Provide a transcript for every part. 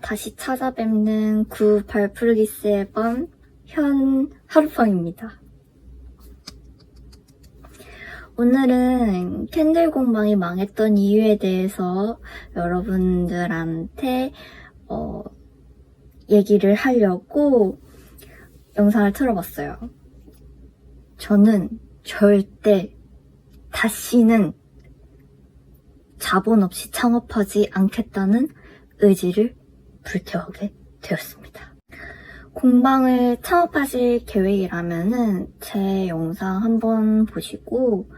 다시 찾아뵙는 98 플기스의 밤 하루팡입니다. 오늘은 캔들 공방이 망했던 이유에 대해서 여러분들한테 얘기를 하려고 영상을 틀어봤어요. 저는 절대 다시는 자본 없이 창업하지 않겠다는 의지를 불태우게 되었습니다. 공방을 창업하실 계획이라면은 제 영상 한번 보시고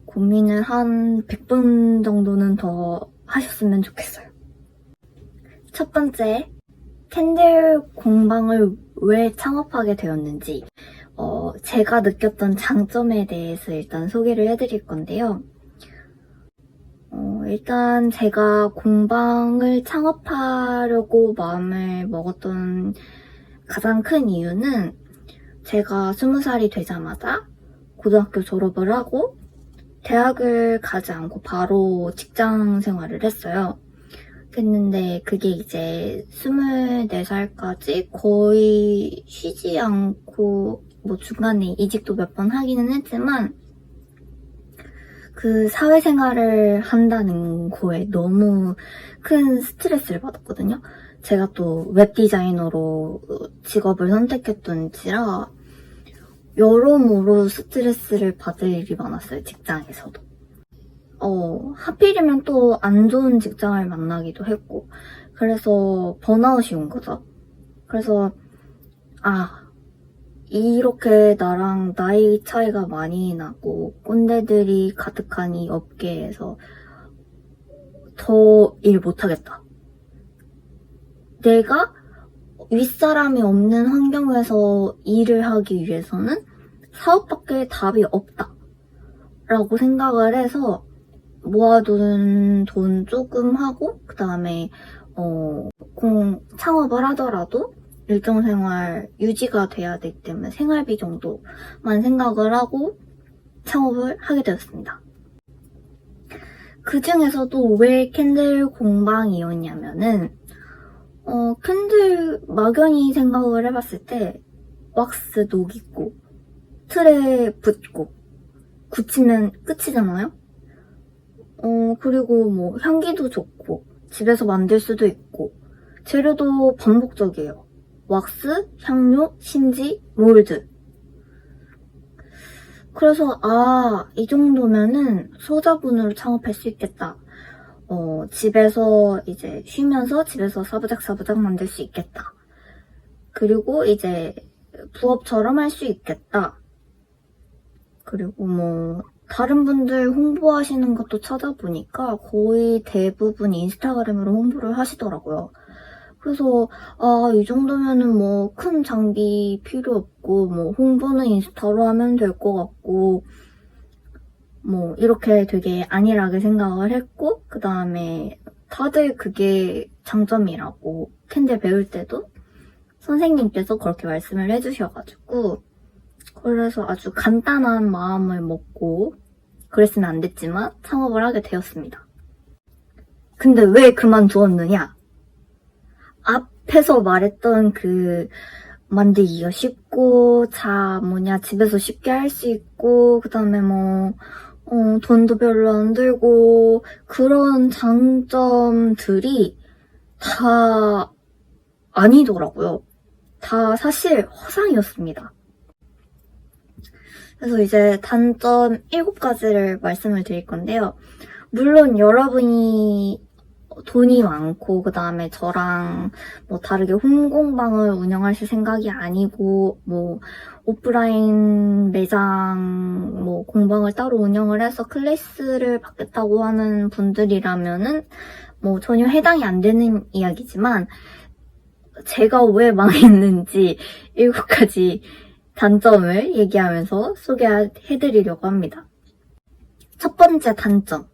고민을 한 100번 정도는 더 하셨으면 좋겠어요. 첫 번째, 캔들 공방을 왜 창업하게 되었는지 제가 느꼈던 장점에 대해서 일단 소개를 해드릴 건데요. 일단 제가 공방을 창업하려고 마음을 먹었던 가장 큰 이유는 제가 20살이 되자마자 고등학교 졸업을 하고 대학을 가지 않고 바로 직장 생활을 했어요. 했는데 그게 이제 24살까지 거의 쉬지 않고 뭐 중간에 이직도 몇 번 하기는 했지만 그 사회생활을 한다는 거에 너무 큰 스트레스를 받았거든요. 제가 또 웹디자이너로 직업을 선택했던지라 여러모로 스트레스를 받을 일이 많았어요, 직장에서도. 하필이면 또 안 좋은 직장을 만나기도 했고, 그래서 번아웃이 온 거죠. 그래서, 이렇게 나랑 나이 차이가 많이 나고, 꼰대들이 가득한 이 업계에서 더 일 못하겠다. 내가 윗사람이 없는 환경에서 일을 하기 위해서는 사업밖에 답이 없다. 라고 생각을 해서 모아둔 돈 조금 하고 그 다음에 창업을 하더라도 일정생활 유지가 돼야 되기 때문에 생활비 정도만 생각을 하고 창업을 하게 되었습니다. 그 중에서도 왜 캔들 공방이었냐면은 캔들 막연히 생각을 해봤을 때 왁스 녹이고 틀에 붓고 굳히면 끝이잖아요? 그리고 뭐 향기도 좋고 집에서 만들 수도 있고 재료도 반복적이에요. 왁스, 향료, 심지, 몰드. 그래서 이 정도면은 소자본으로 창업할 수 있겠다. 집에서 이제 쉬면서 집에서 사부작사부작 만들 수 있겠다. 그리고 이제 부업처럼 할 수 있겠다. 그리고 뭐 다른 분들 홍보하시는 것도 찾아보니까 거의 대부분 인스타그램으로 홍보를 하시더라고요. 그래서 이 정도면은 뭐 큰 장비 필요 없고 뭐 홍보는 인스타로 하면 될 것 같고 뭐 이렇게 되게 안일하게 생각을 했고 그 다음에 다들 그게 장점이라고 캔들 배울 때도 선생님께서 그렇게 말씀을 해주셔가지고 그래서 아주 간단한 마음을 먹고 그랬으면 안 됐지만 창업을 하게 되었습니다. 근데 왜 그만두었느냐? 앞에서 말했던 그 만들기가 쉽고 집에서 쉽게 할 수 있고 그 다음에 뭐 돈도 별로 안 들고 그런 장점들이 다 아니더라고요. 다 사실 허상이었습니다. 그래서 이제 단점 7가지를 말씀을 드릴 건데요. 물론 여러분이 돈이 많고 그 다음에 저랑 뭐 다르게 홈공방을 운영하실 생각이 아니고 뭐 오프라인 매장 뭐 공방을 따로 운영을 해서 클래스를 받겠다고 하는 분들이라면은 뭐 전혀 해당이 안 되는 이야기지만 제가 왜 망했는지 7가지 단점을 얘기하면서 소개해드리려고 합니다. 첫 번째 단점.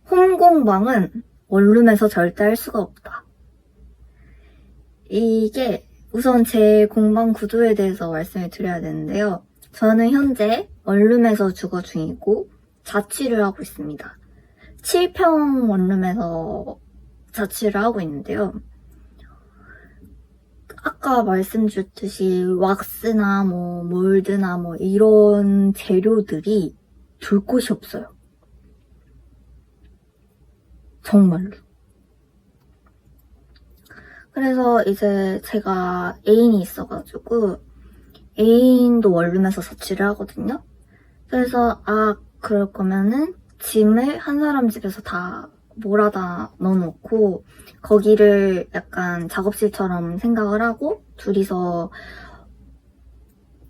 홈공방은 원룸에서 절대 할 수가 없다. 이게 우선 제 공방 구조에 대해서 말씀을 드려야 되는데요. 저는 현재 원룸에서 주거 중이고 자취를 하고 있습니다. 7평 원룸에서 자취를 하고 있는데요. 아까 말씀드렸듯이 왁스나 뭐 몰드나 뭐 이런 재료들이 둘 곳이 없어요. 정말로. 그래서 이제 제가 애인이 있어가지고 애인도 원룸에서 자취를 하거든요. 그래서 그럴 거면은 짐을 한 사람 집에서 다 몰아다 넣어놓고 거기를 약간 작업실처럼 생각을 하고 둘이서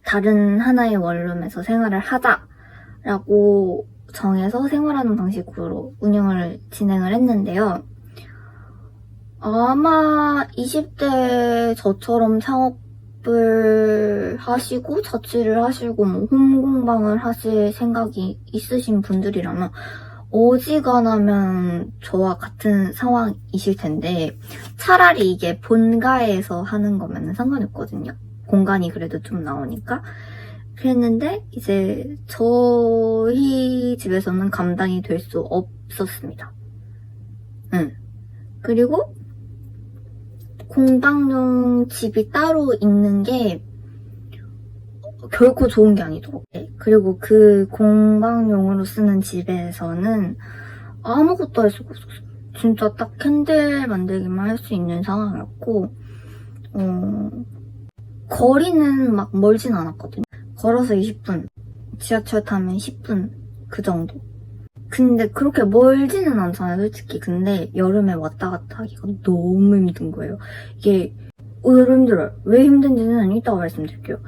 다른 하나의 원룸에서 생활을 하자라고 정해서 생활하는 방식으로 운영을 진행을 했는데요. 아마 20대 저처럼 창업을 하시고 자취를 하시고 뭐 홈공방을 하실 생각이 있으신 분들이라면 어지간하면 저와 같은 상황이실 텐데 차라리 이게 본가에서 하는 거면 상관이 없거든요. 공간이 그래도 좀 나오니까. 그랬는데 이제 저희 집에서는 감당이 될 수 없었습니다. 그리고 공방용 집이 따로 있는 게 결코 좋은 게 아니더라고요. 그리고 그 공방용으로 쓰는 집에서는 아무것도 할 수가 없었어요. 진짜 딱 캔들 만들기만 할 수 있는 상황이었고 거리는 막 멀진 않았거든요. 걸어서 20분, 지하철 타면 10분 그 정도. 근데 그렇게 멀지는 않잖아요, 솔직히. 근데 여름에 왔다 갔다 하기가 너무 힘든 거예요. 이게 의외로 힘들어요. 왜 힘든지는 이따가 말씀드릴게요.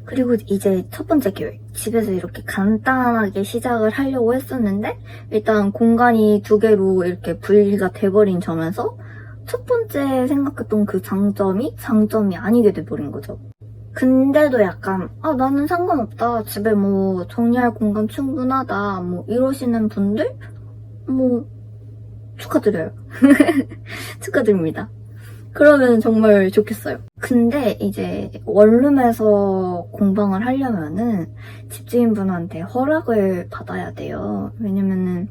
그리고 이제 첫 번째 계획. 집에서 이렇게 간단하게 시작을 하려고 했었는데 일단 공간이 두 개로 이렇게 분리가 돼버린 점에서 첫 번째 생각했던 그 장점이 아니게 돼버린 거죠. 근데도 약간 나는 상관없다. 집에 뭐 정리할 공간 충분하다. 뭐 이러시는 분들 뭐 축하드려요. 축하드립니다. 그러면 정말 좋겠어요. 근데 이제 원룸에서 공방을 하려면은 집주인분한테 허락을 받아야 돼요. 왜냐면은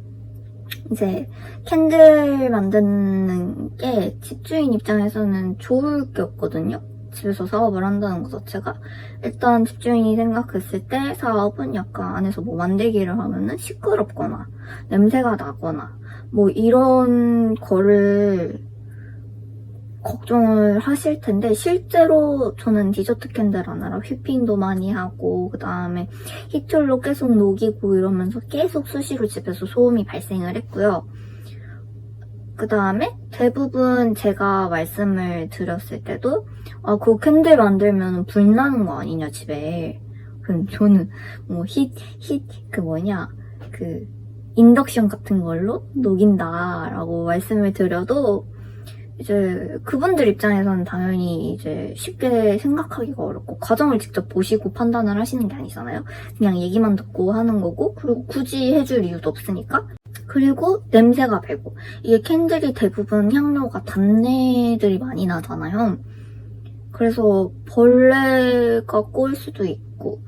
이제 캔들 만드는 게 집주인 입장에서는 좋을 게 없거든요. 집에서 사업을 한다는 것 자체가. 일단 집주인이 생각했을 때 사업은 약간 안에서 뭐 만들기를 하면은 시끄럽거나 냄새가 나거나 뭐 이런 거를 걱정을 하실 텐데 실제로 저는 디저트 캔들 하느라 휘핑도 많이 하고 그 다음에 히툴로 계속 녹이고 이러면서 계속 수시로 집에서 소음이 발생을 했고요. 그 다음에 대부분 제가 말씀을 드렸을 때도 그거 캔들 만들면 불 나는 거 아니냐 집에. 그럼 저는 뭐 인덕션 같은 걸로 녹인다라고 말씀을 드려도 이제 그분들 입장에서는 당연히 이제 쉽게 생각하기가 어렵고 과정을 직접 보시고 판단을 하시는 게 아니잖아요. 그냥 얘기만 듣고 하는 거고 그리고 굳이 해줄 이유도 없으니까. 그리고 냄새가 배고 이게 캔들이 대부분 향료가 단내들이 많이 나잖아요. 그래서 벌레가 꼬일 수도 있고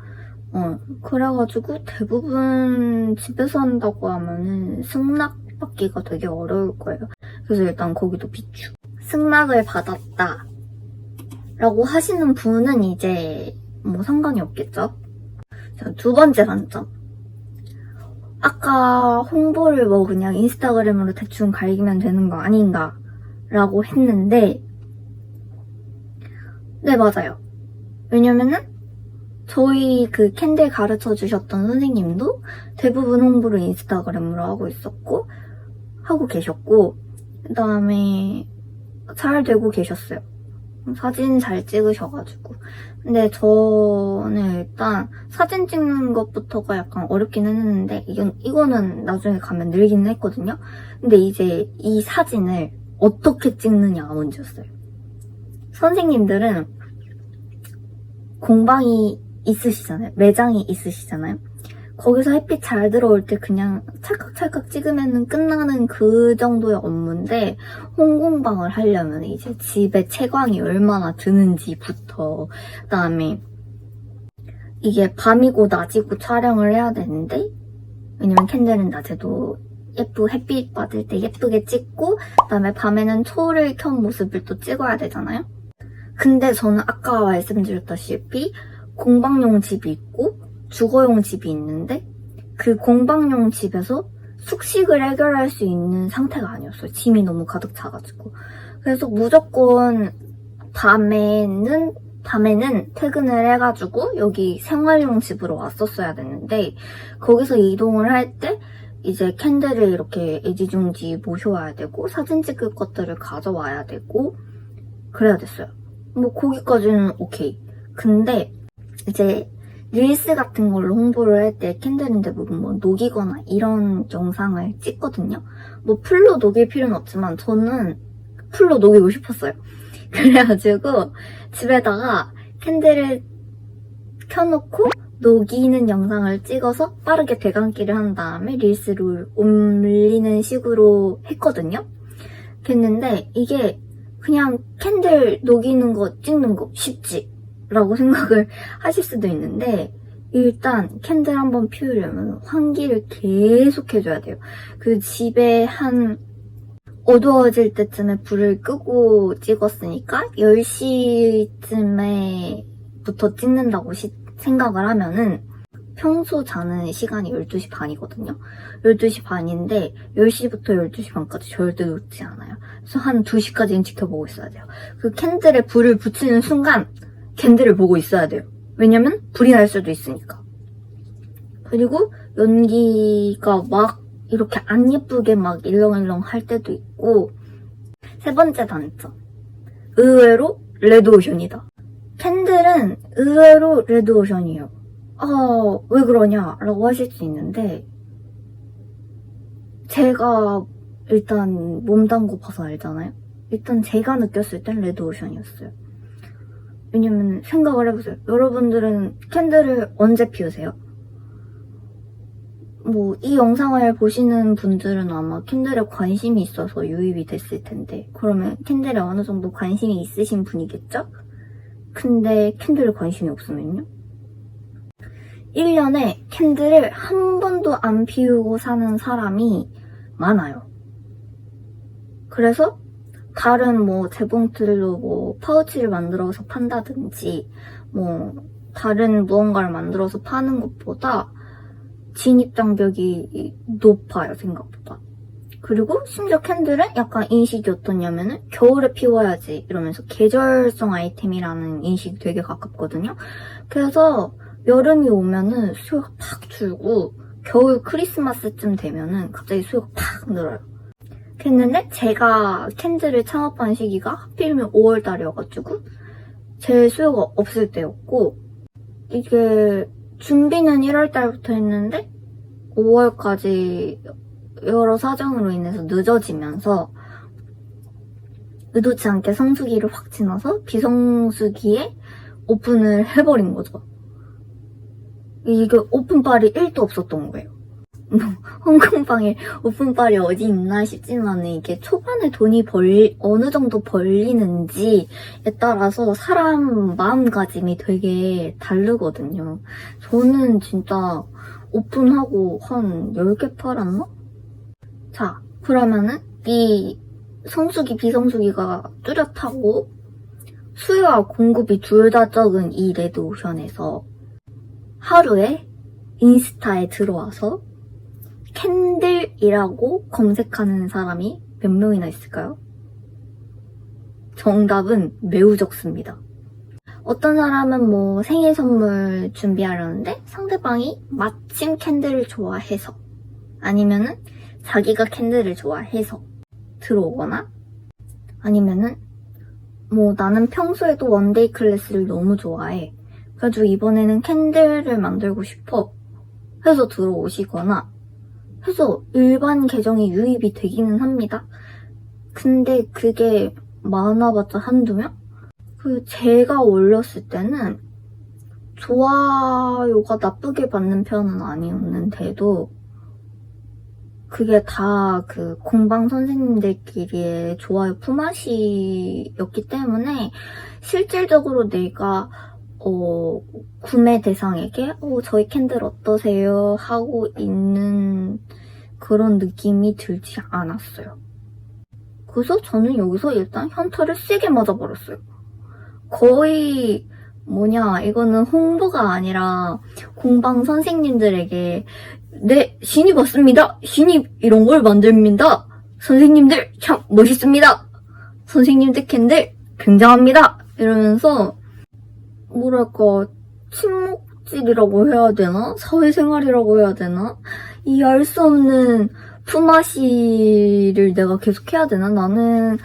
그래가지고 대부분 집에서 한다고 하면은 승낙 받기가 되게 어려울 거예요. 그래서 일단 거기도 비추. 승낙을 받았다 라고 하시는 분은 이제 뭐 상관이 없겠죠. 자, 두 번째 단점. 아까 홍보를 뭐 그냥 인스타그램으로 대충 갈기면 되는 거 아닌가 라고 했는데 네, 맞아요. 왜냐면은 저희 그 캔들 가르쳐 주셨던 선생님도 대부분 홍보를 인스타그램으로 하고 계셨고 그 다음에 잘 되고 계셨어요. 사진 잘 찍으셔가지고. 근데 저는 일단 사진 찍는 것부터가 약간 어렵긴 했는데 이거는 나중에 가면 늘기는 했거든요. 근데 이제 이 사진을 어떻게 찍느냐가 문제였어요. 선생님들은 공방이 있으시잖아요. 매장이 있으시잖아요. 거기서 햇빛 잘 들어올 때 그냥 찰칵찰칵 찍으면 끝나는 그 정도의 업무인데 홍공방을 하려면 이제 집에 채광이 얼마나 드는지부터 그다음에 이게 밤이고 낮이고 촬영을 해야 되는데 왜냐면 캔들은 낮에도 햇빛 받을 때 예쁘게 찍고 그다음에 밤에는 초를 켠 모습을 또 찍어야 되잖아요. 근데 저는 아까 말씀드렸다시피 공방용 집이 있고 주거용 집이 있는데 그 공방용 집에서 숙식을 해결할 수 있는 상태가 아니었어요. 짐이 너무 가득 차가지고. 그래서 무조건 밤에는 퇴근을 해가지고 여기 생활용 집으로 왔었어야 됐는데 거기서 이동을 할 때 이제 캔들을 이렇게 애지중지 모셔와야 되고 사진 찍을 것들을 가져와야 되고 그래야 됐어요. 뭐 거기까지는 오케이. 근데 이제 릴스 같은 걸로 홍보를 할 때 캔들은 대부분 뭐 녹이거나 이런 영상을 찍거든요. 뭐 풀로 녹일 필요는 없지만 저는 풀로 녹이고 싶었어요. 그래가지고 집에다가 캔들을 켜놓고 녹이는 영상을 찍어서 빠르게 배관기를 한 다음에 릴스를 올리는 식으로 했거든요. 했는데 이게 그냥 캔들 녹이는 거 찍는 거 쉽지? 라고 생각을 하실 수도 있는데 일단 캔들 한번 피우려면 환기를 계속 해줘야 돼요. 그 집에 한 어두워질 때쯤에 불을 끄고 찍었으니까 10시쯤에부터 찍는다고 생각을 하면은 평소 자는 시간이 12시 반이거든요. 12시 반인데 10시부터 12시 반까지 절대 놓지 않아요. 그래서 한 2시까지는 지켜보고 있어야 돼요. 그 캔들에 불을 붙이는 순간 캔들을 보고 있어야 돼요. 왜냐면 불이 날 수도 있으니까. 그리고 연기가 막 이렇게 안 예쁘게 막 일렁일렁 할 때도 있고. 세 번째 단점. 의외로 레드오션이다. 캔들은 의외로 레드오션이에요. 왜 그러냐? 라고 하실 수 있는데 제가 일단 몸담고 봐서 알잖아요. 일단 제가 느꼈을 땐 레드오션이었어요. 왜냐면 생각을 해보세요. 여러분들은 캔들을 언제 피우세요? 뭐 이 영상을 보시는 분들은 아마 캔들에 관심이 있어서 유입이 됐을 텐데 그러면 캔들에 어느 정도 관심이 있으신 분이겠죠? 근데 캔들에 관심이 없으면요? 1년에 캔들을 한 번도 안 피우고 사는 사람이 많아요. 그래서 다른 뭐 재봉틀로 뭐 파우치를 만들어서 판다든지 뭐 다른 무언가를 만들어서 파는 것보다 진입장벽이 높아요, 생각보다. 그리고 심지어 캔들은 약간 인식이 어떠냐면은 겨울에 피워야지 이러면서 계절성 아이템이라는 인식이 되게 가깝거든요. 그래서 여름이 오면은 수요가 팍 줄고 겨울 크리스마스쯤 되면은 갑자기 수요가 팍 늘어요. 그랬는데 제가 캔들을 창업한 시기가 하필이면 5월달이어가지고 제 수요가 없을 때였고 이게 준비는 1월달부터 했는데 5월까지 여러 사정으로 인해서 늦어지면서 의도치 않게 성수기를 확 지나서 비성수기에 오픈을 해버린 거죠. 이게 오픈빨이 1도 없었던 거예요. 홍콩방에 오픈빨이 어디 있나 싶지만 이게 초반에 돈이 어느 정도 벌리는지에 따라서 사람 마음가짐이 되게 다르거든요. 저는 진짜 오픈하고 한 10개 팔았나? 자, 그러면은 이 성수기, 비성수기가 뚜렷하고 수요와 공급이 둘 다 적은 이 레드오션에서 하루에 인스타에 들어와서 캔들이라고 검색하는 사람이 몇 명이나 있을까요? 정답은 매우 적습니다. 어떤 사람은 뭐 생일 선물 준비하려는데 상대방이 마침 캔들을 좋아해서 아니면은 자기가 캔들을 좋아해서 들어오거나 아니면은 뭐 나는 평소에도 원데이 클래스를 너무 좋아해. 그래가지고 이번에는 캔들을 만들고 싶어 해서 들어오시거나 해서 일반 계정이 유입이 되기는 합니다. 근데 그게 많아봤자 한두 명? 제가 올렸을 때는 좋아요가 나쁘게 받는 편은 아니었는데도 그게 다 그 공방 선생님들끼리의 좋아요 품앗이였기 때문에 실질적으로 내가 구매 대상에게 저희 캔들 어떠세요? 하고 있는 그런 느낌이 들지 않았어요. 그래서 저는 여기서 일단 현타를 세게 맞아버렸어요. 거의 이거는 홍보가 아니라 공방 선생님들에게 네, 신입 왔습니다. 신입 이런 걸 만듭니다. 선생님들 참 멋있습니다. 선생님 특캔들 굉장합니다. 이러면서 침묵질이라고 해야 되나? 사회생활이라고 해야 되나? 이 알 수 없는 품앗이를 내가 계속 해야 되나? 나는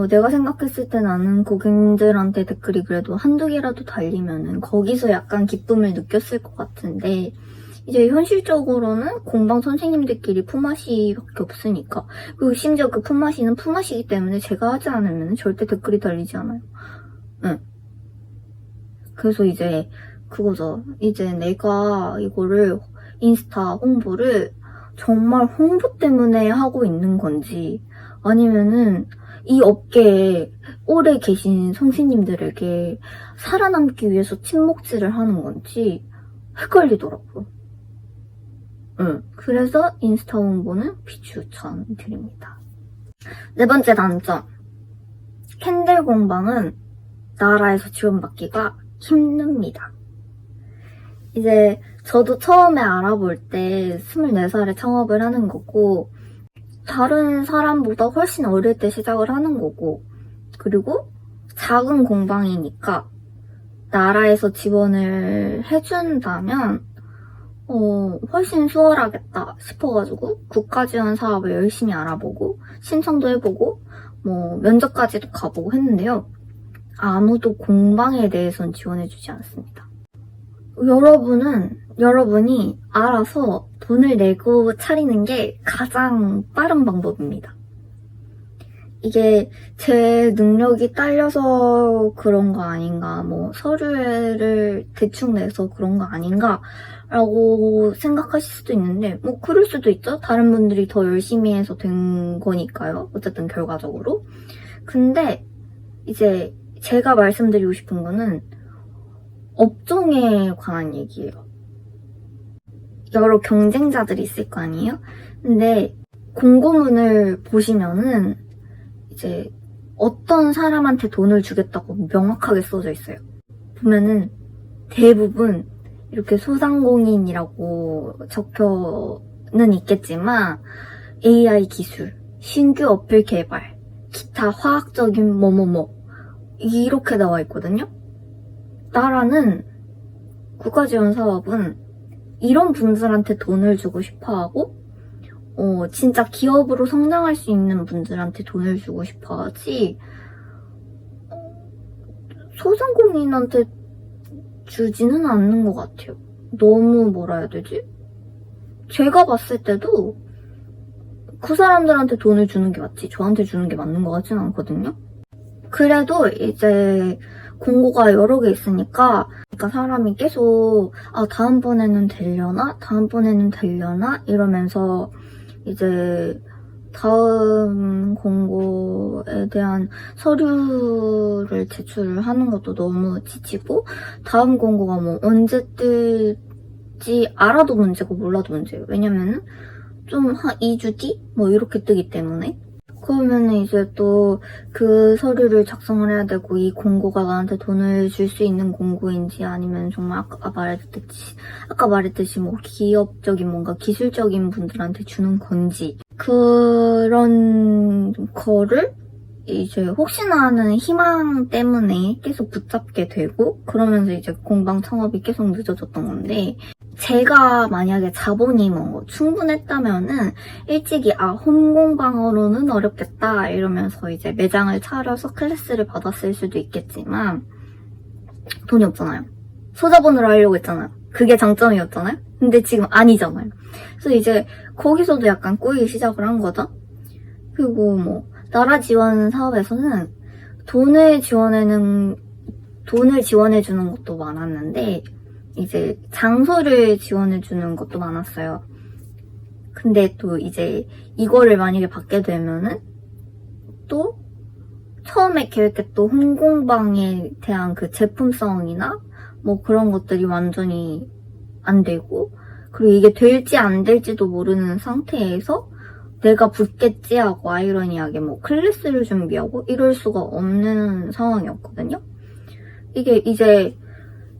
내가 생각했을 때 나는 고객님들한테 댓글이 그래도 한두 개라도 달리면은 거기서 약간 기쁨을 느꼈을 것 같은데 이제 현실적으로는 공방 선생님들끼리 품앗이밖에 없으니까 그리고 심지어 그 품앗이는 품앗이기 때문에 제가 하지 않으면 절대 댓글이 달리지 않아요. 응. 그래서 이제 그거죠. 이제 내가 이거를 인스타 홍보를 정말 홍보 때문에 하고 있는 건지 아니면은 이 업계에 오래 계신 선생님들에게 살아남기 위해서 침묵질을 하는 건지 헷갈리더라고요. 그래서 인스타 홍보는 비추천드립니다. 네 번째 단점. 캔들 공방은 나라에서 지원받기가 힘듭니다. 이제 저도 처음에 알아볼 때 24살에 창업을 하는 거고 다른 사람보다 훨씬 어릴 때 시작을 하는 거고 그리고 작은 공방이니까 나라에서 지원을 해준다면 훨씬 수월하겠다 싶어가지고 국가 지원 사업을 열심히 알아보고 신청도 해보고 면접까지도 가보고 했는데요. 아무도 공방에 대해서는 지원해주지 않습니다. 여러분이 알아서 돈을 내고 차리는 게 가장 빠른 방법입니다. 이게 제 능력이 딸려서 그런 거 아닌가, 서류를 대충 내서 그런 거 아닌가 라고 생각하실 수도 있는데 그럴 수도 있죠. 다른 분들이 더 열심히 해서 된 거니까요. 어쨌든 결과적으로. 근데 이제 제가 말씀드리고 싶은 거는 업종에 관한 얘기예요. 여러 경쟁자들이 있을 거 아니에요? 근데 공고문을 보시면은 이제 어떤 사람한테 돈을 주겠다고 명확하게 써져 있어요. 보면은 대부분 이렇게 소상공인이라고 적혀는 있겠지만 AI 기술, 신규 어플 개발, 기타 화학적인 이렇게 나와 있거든요. 나라는 국가지원 사업은 이런 분들한테 돈을 주고 싶어하고 진짜 기업으로 성장할 수 있는 분들한테 돈을 주고 싶어하지 소상공인한테 주지는 않는 것 같아요. 너무 뭐라 해야 되지? 제가 봤을 때도 그 사람들한테 돈을 주는 게 맞지 저한테 주는 게 맞는 것 같지는 않거든요. 그래도 이제 공고가 여러 개 있으니까 사람이 계속 다음번에는 되려나 이러면서 이제 다음 공고에 대한 서류를 제출을 하는 것도 너무 지치고 다음 공고가 언제 뜰지 알아도 문제고 몰라도 문제예요. 왜냐면은 좀 한 2주 뒤? 이렇게 뜨기 때문에 그러면은 이제 또 그 서류를 작성을 해야 되고 이 공고가 나한테 돈을 줄 수 있는 공고인지 아니면 정말 아까 말했듯이 기업적인 뭔가 기술적인 분들한테 주는 건지 그런 거를 이제 혹시나 하는 희망 때문에 계속 붙잡게 되고 그러면서 이제 공방 창업이 계속 늦어졌던 건데 제가 만약에 자본이 충분했다면은 일찍이 홈공방으로는 어렵겠다 이러면서 이제 매장을 차려서 클래스를 받았을 수도 있겠지만 돈이 없잖아요. 소자본으로 하려고 했잖아요. 그게 장점이었잖아요. 근데 지금 아니잖아요. 그래서 이제 거기서도 약간 꼬이기 시작을 한 거죠. 그리고 나라 지원 사업에서는 돈을 지원해주는 것도 많았는데 이제 장소를 지원해주는 것도 많았어요. 근데 또 이제 이거를 만약에 받게 되면은 또 처음에 계획했던 홈공방에 대한 그 제품성이나 그런 것들이 완전히 안 되고 그리고 이게 될지 안 될지도 모르는 상태에서 내가 붙겠지 하고 아이러니하게 뭐 클래스를 준비하고 이럴 수가 없는 상황이었거든요. 이게 이제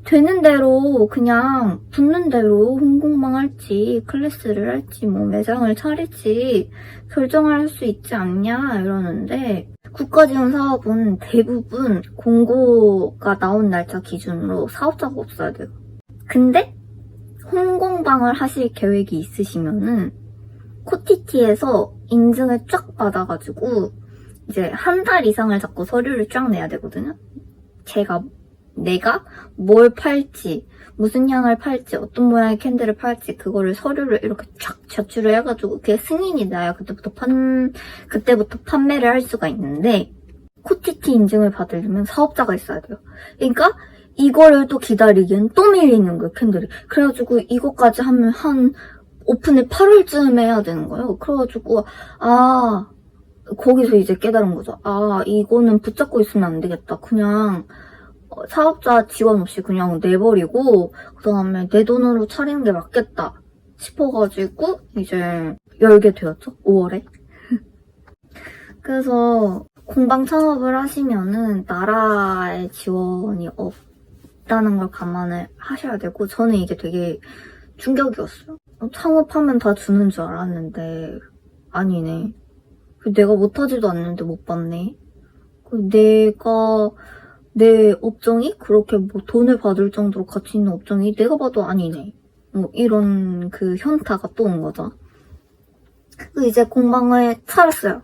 되는 대로 그냥 붙는 대로 홍콩방 할지 클래스를 할지 뭐 매장을 차릴지 결정할 수 있지 않냐 이러는데 국가지원 사업은 대부분 공고가 나온 날짜 기준으로 사업자가 없어야 돼요. 근데 홍콩방을 하실 계획이 있으시면은 코티티에서 인증을 쫙 받아가지고 이제 한 달 이상을 잡고 서류를 쫙 내야 되거든요. 내가 뭘 팔지, 무슨 향을 팔지, 어떤 모양의 캔들을 팔지 그거를 서류를 이렇게 쫙 제출을 해가지고 그게 승인이 나야 그때부터 판매를 할 수가 있는데 코티티 인증을 받으려면 사업자가 있어야 돼요. 그러니까 이거를 또 기다리기엔 또 밀리는 거예요, 캔들이. 그래가지고 이거까지 하면 한 오픈을 8월쯤에 해야 되는 거예요. 그래가지고 거기서 이제 깨달은 거죠. 이거는 붙잡고 있으면 안 되겠다. 그냥 사업자 지원 없이 그냥 내버리고 그 다음에 내 돈으로 차리는 게 맞겠다 싶어가지고 이제 열게 되었죠. 5월에. 그래서 공방 창업을 하시면은 나라의 지원이 없다는 걸 감안을 하셔야 되고 저는 이게 되게 충격이었어요. 창업하면 다 주는 줄 알았는데 아니네. 내가 못하지도 않는데 못 받네. 내 업종이 그렇게 뭐 돈을 받을 정도로 가치 있는 업종이 내가 봐도 아니네. 뭐 이런 그 현타가 또 온 거죠. 그래서 이제 공방을 차렸어요.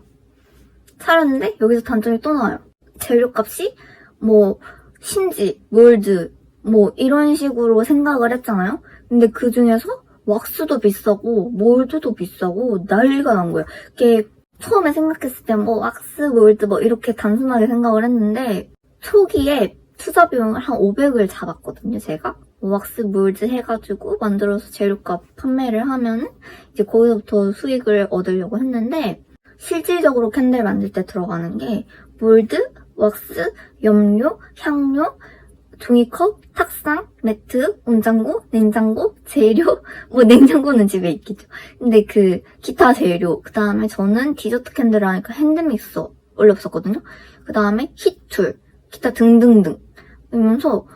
차렸는데 여기서 단점이 또 나와요. 재료값이 뭐 힌지, 몰드 뭐 이런 식으로 생각을 했잖아요. 근데 그 중에서 왁스도 비싸고 몰드도 비싸고 난리가 난 거예요. 이게 처음에 생각했을 때 뭐 왁스, 몰드 뭐 이렇게 단순하게 생각을 했는데 초기에 투자 비용을 한 500을 잡았거든요, 제가. 왁스, 몰드 해가지고 만들어서 재료값 판매를 하면 이제 거기서부터 수익을 얻으려고 했는데 실질적으로 캔들 만들 때 들어가는 게 몰드, 왁스, 염료, 향료, 종이컵, 탁상, 매트, 온장고, 냉장고, 재료, 뭐 냉장고는 집에 있겠죠. 근데 그 기타 재료, 그 다음에 저는 디저트 캔들을 하니까 핸드믹서 원래 없었거든요. 그 다음에 히툴, 기타 등등등 이러면서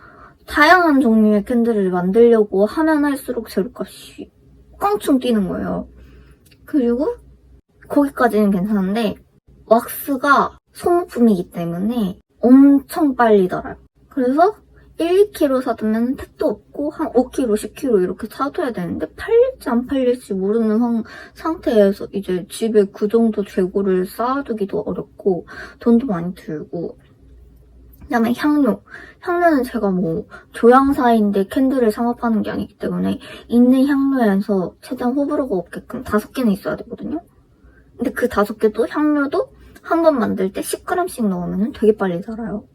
다양한 종류의 캔들을 만들려고 하면 할수록 재료값이 껑충 뛰는 거예요. 그리고 거기까지는 괜찮은데 왁스가 소모품이기 때문에 엄청 빨리 닳아요. 그래서 1, 2kg 사두면 택도 없고 한 5kg, 10kg 이렇게 사둬야 되는데 팔릴지 안 팔릴지 모르는 상태에서 이제 집에 그 정도 재고를 쌓아두기도 어렵고 돈도 많이 들고 그다음에 향료는 제가 뭐 조향사인데 캔들을 창업하는 게 아니기 때문에 있는 향료에서 최대한 호불호가 없게끔 5개는 있어야 되거든요. 근데 그 5개도 향료도 한 번 만들 때 10g씩 넣으면 되게 빨리 닳아요.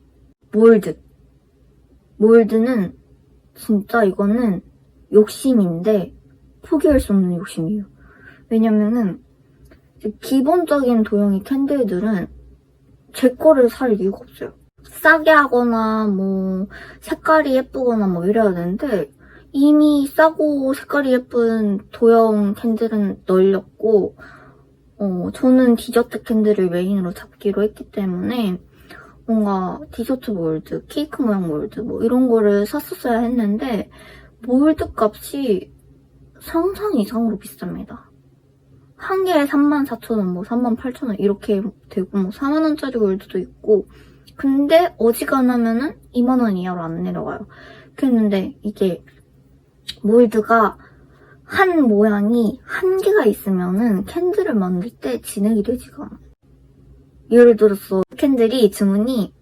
몰드는 진짜 이거는 욕심인데 포기할 수 없는 욕심이에요. 왜냐면은 기본적인 도형의 캔들들은 제 거를 살 이유가 없어요. 싸게 하거나 뭐 색깔이 예쁘거나 뭐 이래야 되는데 이미 싸고 색깔이 예쁜 도형 캔들은 널렸고 저는 디저트 캔들을 메인으로 잡기로 했기 때문에 뭔가 디저트 몰드, 케이크 모양 몰드 뭐 이런 거를 샀었어야 했는데 몰드 값이 상상 이상으로 비쌉니다. 한 개에 34,000원, 뭐 38,000원 이렇게 되고 뭐 4만원짜리 몰드도 있고 근데 어지간하면은 2만원 이하로 안 내려가요. 그랬는데 이게 몰드가 한 모양이 한 개가 있으면은 캔들을 만들 때 진행이 되지가 않아요. 예를 들어서 캔들이 주문이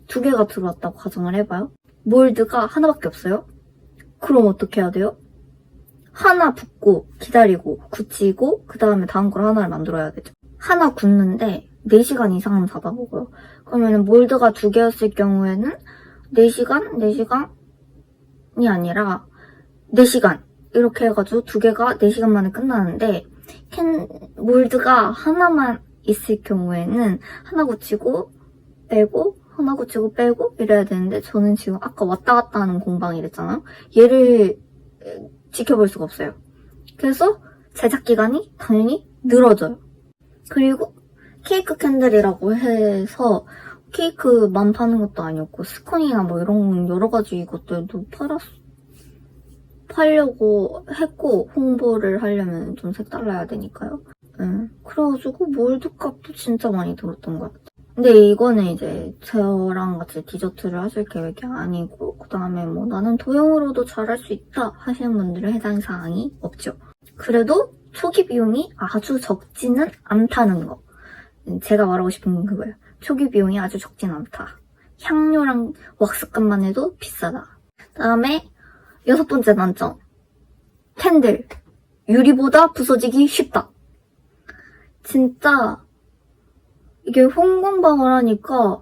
2개가 들어왔다고 가정을 해봐요. 몰드가 하나밖에 없어요. 그럼 어떻게 해야 돼요? 하나 붓고 기다리고 굳히고 그 다음에 다음 걸 하나를 만들어야 되죠. 하나 굽는데 4시간 이상은 잡아먹어요. 그러면 몰드가 2개였을 경우에는 4시간이 아니라 4시간 이렇게 해가지고 2개가 4시간 만에 끝나는데 몰드가 하나만 있을 경우에는 하나 굳히고 빼고 하나 굳히고 빼고 이래야 되는데 저는 지금 아까 왔다 갔다 하는 공방이랬잖아요. 얘를 지켜볼 수가 없어요. 그래서 제작 기간이 당연히 늘어져요. 그리고 케이크 캔들이라고 해서 케이크만 파는 것도 아니었고 스콘이나 뭐 이런 여러 가지 것들도 팔려고 했고 홍보를 하려면 좀 색달라야 되니까요. 그래가지고 몰드값도 진짜 많이 들었던 것 같아요. 근데 이거는 이제 저랑 같이 디저트를 하실 계획이 아니고 그 다음에 뭐 나는 도형으로도 잘할 수 있다 하시는 분들은 해당 사항이 없죠. 그래도 초기 비용이 아주 적지는 않다는 거. 제가 말하고 싶은 건 그거예요. 초기 비용이 아주 적진 않다. 향료랑 왁스값만 해도 비싸다. 그다음에 6번째 단점. 캔들. 유리보다 부서지기 쉽다. 진짜 이게 홍공방을 하니까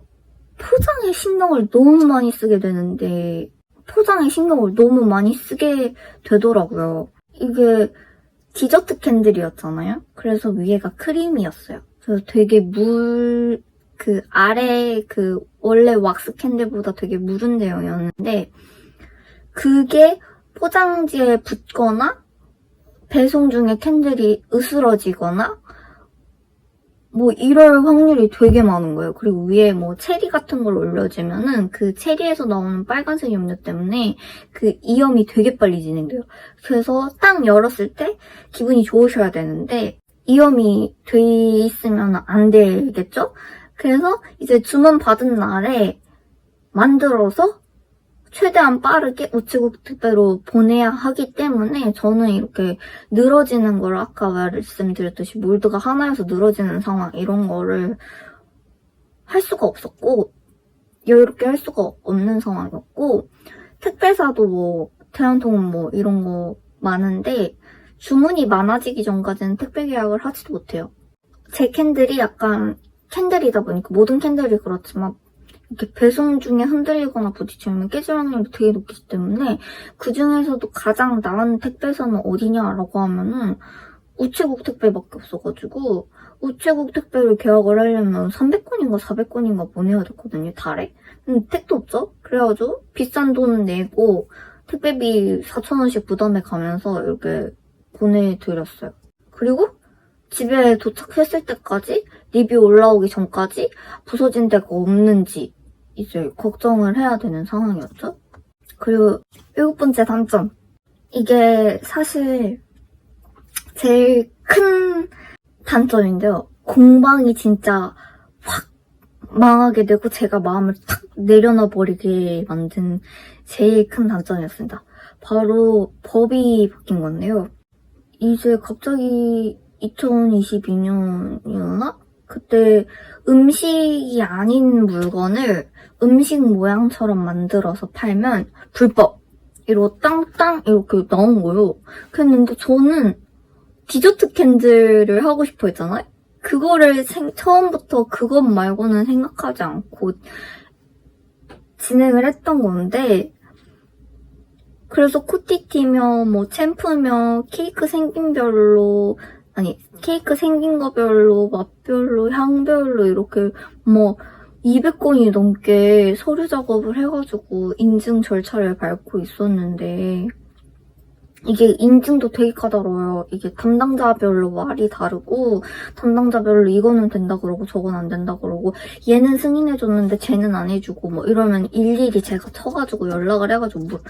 포장에 신경을 너무 많이 쓰게 되는데 포장에 신경을 너무 많이 쓰게 되더라고요. 이게 디저트 캔들이었잖아요. 그래서 위에가 크림이었어요. 그래서 되게 아래 원래 왁스 캔들보다 되게 무른 대용이었는데 그게 포장지에 붙거나 배송 중에 캔들이 으스러지거나 뭐 이럴 확률이 되게 많은 거예요. 그리고 위에 뭐 체리 같은 걸 올려주면은 그 체리에서 나오는 빨간색 염료 때문에 그 이염이 되게 빨리 진행돼요. 그래서 딱 열었을 때 기분이 좋으셔야 되는데 이염이 돼 있으면 안 되겠죠? 그래서 이제 주문 받은 날에 만들어서 최대한 빠르게 우체국 택배로 보내야 하기 때문에 저는 이렇게 늘어지는 걸 아까 말씀드렸듯이 몰드가 하나여서 늘어지는 상황 이런 거를 할 수가 없었고 여유롭게 할 수가 없는 상황이었고 택배사도 뭐 대한통운 뭐 이런 거 많은데 주문이 많아지기 전까지는 택배 계약을 하지도 못해요. 제 캔들이 약간 캔들이다 보니까 모든 캔들이 그렇지만 이렇게 배송 중에 흔들리거나 부딪히면 깨질 확률이 되게 높기 때문에 그 중에서도 가장 나은 택배사는 어디냐라고 하면은 우체국 택배밖에 없어가지고 우체국 택배를 계약을 하려면 300건인가 400건인가 보내야 됐거든요, 달에. 근데 택도 없죠? 그래가지고 비싼 돈 내고 택배비 4,000원씩 부담해 가면서 이렇게 보내드렸어요. 그리고 집에 도착했을 때까지 리뷰 올라오기 전까지 부서진 데가 없는지 이제 걱정을 해야 되는 상황이었죠. 그리고 7번째 단점. 이게 사실 제일 큰 단점인데요. 공방이 진짜 확 망하게 되고 제가 마음을 탁 내려놔 버리게 만든 제일 큰 단점이었습니다. 바로 법이 바뀐 건데요. 이제 갑자기 2022년이었나? 그때 음식이 아닌 물건을 음식 모양처럼 만들어서 팔면 불법! 이러고 땅땅 이렇게 나온 거예요. 그랬는데 저는 디저트 캔들을 하고 싶어 했잖아요? 그거를 처음부터 그것 말고는 생각하지 않고 진행을 했던 건데 그래서 코티티며 뭐 챔프며 케이크 생긴 거별로 맛별로 향별로 이렇게 뭐 200건이 넘게 서류 작업을 해가지고 인증 절차를 밟고 있었는데 이게 인증도 되게 까다로워요. 이게 담당자별로 말이 다르고 담당자별로 이거는 된다 그러고 저건 안 된다 그러고 얘는 승인해줬는데 쟤는 안 해주고 뭐 이러면 일일이 제가 쳐가지고 연락을 해가지고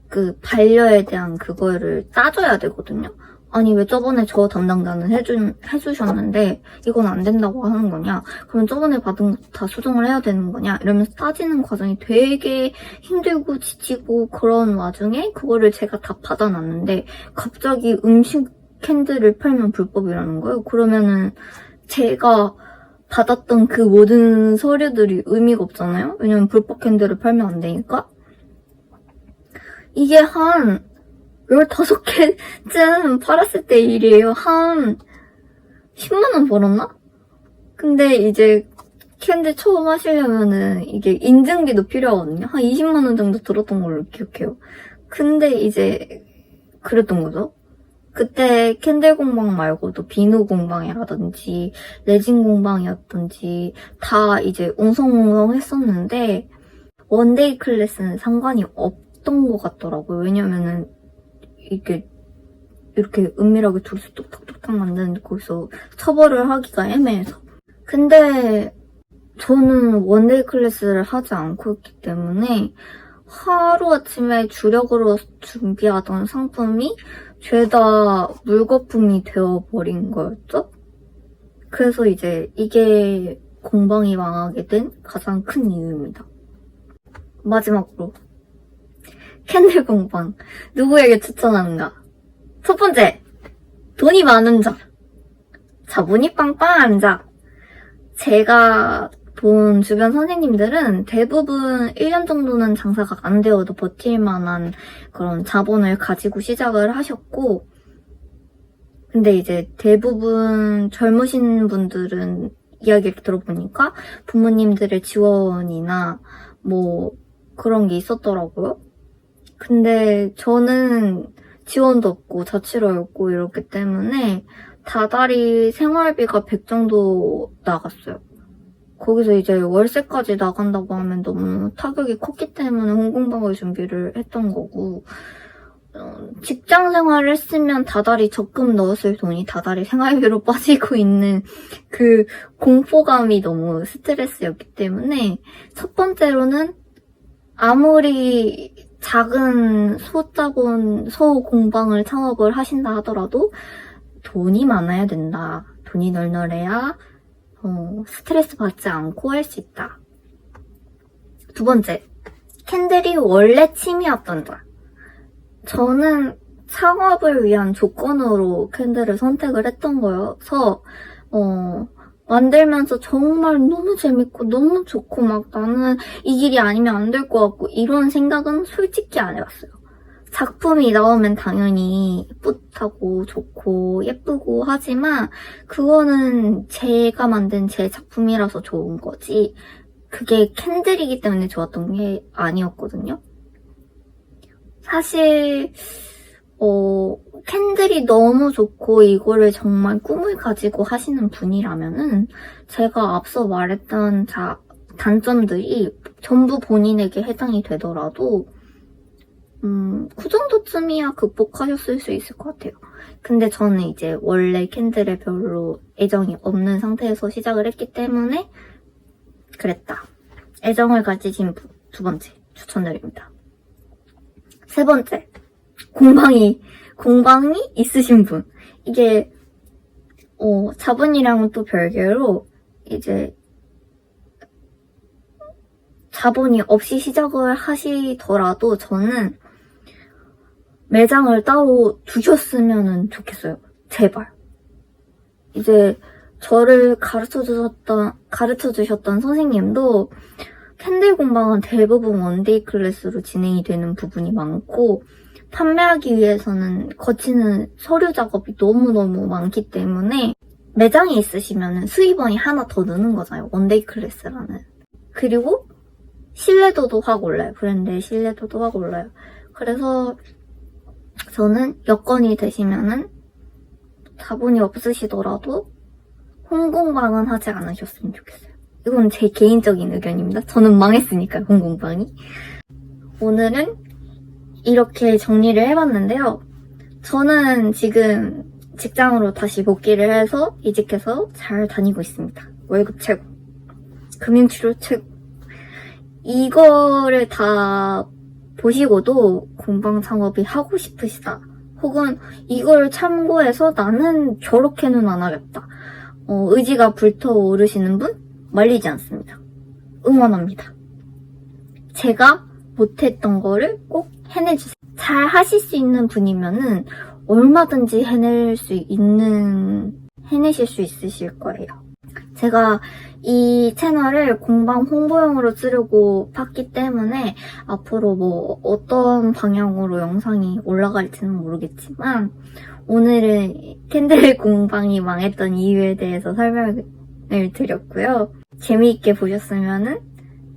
그 반려에 대한 그거를 따져야 되거든요. 아니 왜 저번에 저 담당자는 해주셨는데 이건 안 된다고 하는 거냐? 그러면 저번에 받은 거 다 수정을 해야 되는 거냐? 이러면서 따지는 과정이 되게 힘들고 지치고 그런 와중에 그거를 제가 다 받아놨는데 갑자기 음식 캔들을 팔면 불법이라는 거예요. 그러면은 제가 받았던 그 모든 서류들이 의미가 없잖아요? 왜냐면 불법 캔들을 팔면 안 되니까. 이게 한 15개쯤 팔았을 때 일이에요. 한 10만원 벌었나? 근데 이제 캔들 처음 하시려면은 이게 인증비도 필요하거든요. 한 20만원 정도 들었던 걸로 기억해요. 근데 이제 그랬던 거죠. 그때 캔들 공방 말고도 비누 공방이라든지 레진 공방이었든지 다 이제 웅성웅성 했었는데 원데이 클래스는 상관이 없던 것 같더라고요. 왜냐면은 이게 이렇게 은밀하게 둘이서 뚝딱뚝딱 만드는데 거기서 처벌을 하기가 애매해서. 근데 저는 원데이 클래스를 하지 않고 있기 때문에 하루아침에 주력으로 준비하던 상품이 죄다 물거품이 되어버린 거였죠? 그래서 이제 이게 공방이 망하게 된 가장 큰 이유입니다. 마지막으로 캔들 공방 누구에게 추천하는가? 첫 번째, 돈이 많은 자, 자본이 빵빵한 자. 제가 본 주변 선생님들은 대부분 1년 정도는 장사가 안 되어도 버틸 만한 그런 자본을 가지고 시작을 하셨고, 근데 이제 대부분 젊으신 분들은 이야기를 들어보니까 부모님들의 지원이나 뭐 그런 게 있었더라고요. 근데 저는 지원도 없고 자취로였고 이렇기 때문에 다달이 생활비가 100 정도 나갔어요. 거기서 이제 월세까지 나간다고 하면 너무 타격이 컸기 때문에 홍콩방을 준비를 했던 거고, 직장 생활을 했으면 다달이 적금 넣었을 돈이 다달이 생활비로 빠지고 있는 그 공포감이 너무 스트레스였기 때문에 첫 번째로는 아무리 작은 소자본 소공방을 창업을 하신다 하더라도 돈이 많아야 된다. 돈이 널널해야 스트레스 받지 않고 할 수 있다. 두 번째, 캔들이 원래 취미였던 자. 저는 창업을 위한 조건으로 캔들을 선택을 했던 거여서 만들면서 정말 너무 재밌고 너무 좋고 막 나는 이 길이 아니면 안 될 것 같고 이런 생각은 솔직히 안 해봤어요. 작품이 나오면 당연히 뿌듯하고 좋고 예쁘고 하지만 그거는 제가 만든 제 작품이라서 좋은 거지 그게 캔들이기 때문에 좋았던 게 아니었거든요. 사실 캔들이 너무 좋고 이거를 정말 꿈을 가지고 하시는 분이라면은 제가 앞서 말했던 단점들이 전부 본인에게 해당이 되더라도 그 정도쯤이야 극복하셨을 수 있을 것 같아요. 근데 저는 이제 원래 캔들에 별로 애정이 없는 상태에서 시작을 했기 때문에 그랬다. 애정을 가지신 분, 두 번째 추천드립니다. 세 번째, 공방이 있으신 분. 이게 자본이랑은 또 별개로 이제 자본이 없이 시작을 하시더라도 저는 매장을 따로 두셨으면 좋겠어요. 제발. 이제 저를 가르쳐주셨던 선생님도 캔들 공방은 대부분 원데이 클래스로 진행이 되는 부분이 많고 판매하기 위해서는 거치는 서류 작업이 너무너무 많기 때문에 매장이 있으시면 수입원이 하나 더 느는 거잖아요. 원데이 클래스라는. 그리고 신뢰도도 확 올라요. 브랜드의 신뢰도도 확 올라요. 그래서 저는 여건이 되시면은 자본이 없으시더라도 홍공방은 하지 않으셨으면 좋겠어요. 이건 제 개인적인 의견입니다. 저는 망했으니까요, 홍공방이. 오늘은 이렇게 정리를 해봤는데요. 저는 지금 직장으로 다시 복귀를 해서 이직해서 잘 다니고 있습니다. 월급 최고. 금융치료 최고. 이거를 다 보시고도 공방 창업이 하고 싶으시다. 혹은 이걸 참고해서 나는 저렇게는 안 하겠다. 의지가 불타오르시는 분 말리지 않습니다. 응원합니다. 제가 못했던 거를 꼭 해내주세요. 잘 하실 수 있는 분이면은 얼마든지 해내실 수 있으실 거예요. 제가 이 채널을 공방 홍보용으로 쓰려고 팠기 때문에 앞으로 뭐 어떤 방향으로 영상이 올라갈지는 모르겠지만 오늘은 캔들 공방이 망했던 이유에 대해서 설명을 드렸고요. 재미있게 보셨으면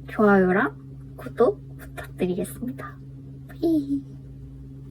좋아요랑 구독 부탁드리겠습니다. 히히.